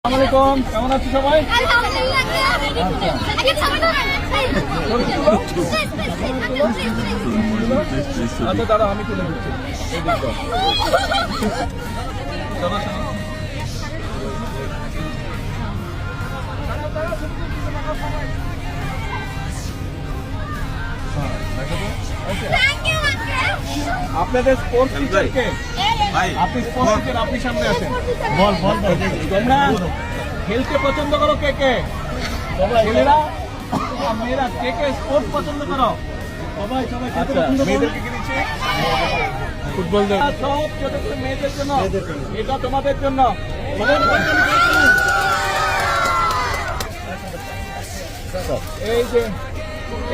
আসসালামু আলাইকুম, কেমন আছো সবাই? আচ্ছা দাদা, আমি তুলে দিচ্ছি। আপনাদের স্পোর্টস টিচারকে, আপনি স্পোর্টস টিচার, আপনি সামনে আছেন। বল তোমরা খেলতে পছন্দ করো কে কে? ছেলেরা মেয়েরা কে কে স্পোর্টস পছন্দ করো? আচ্ছা, মেয়েদেরকে কি দিচ্ছি? ফুটবল সব ছোট ছোট মেয়েদের জন্য, এটা তোমাদের জন্য।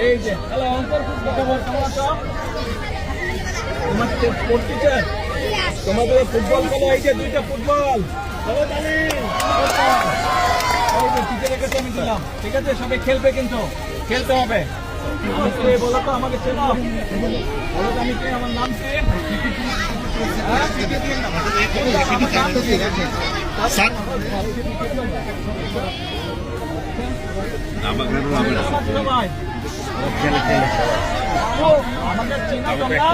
এই যে হ্যালো অঙ্কর, কেমন আছো? তোমার স্পোর্টস টিচার, তোমাদের ফুটবল খেলো। এই যে দুইটা ফুটবল, টিচারের কাছে আমি দিলাম, ঠিক আছে? সবাই খেলবে, কিন্তু খেলতে হবে। বলো তো, আমাকে চেনো? বলো তো আমি কে, আমার নাম কি? আমাকে চেনো তোমরা?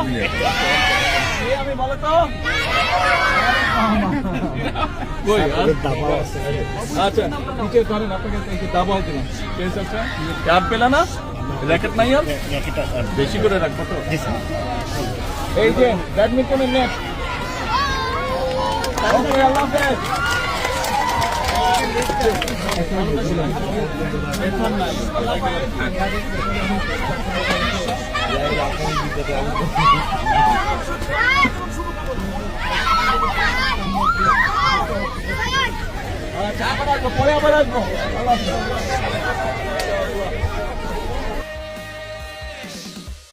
আমি বলো তো। আচ্ছা নিচে ধরেন, আপনাকে দাবাও দিলাম। কার্ড পেলা না? র্যাকেট নাই, আর বেশি করে রাখবো তো। এই যে ব্যাডমিন্টনের নেট। আল্লাহ হাফেজ। পরে আবার আসবো।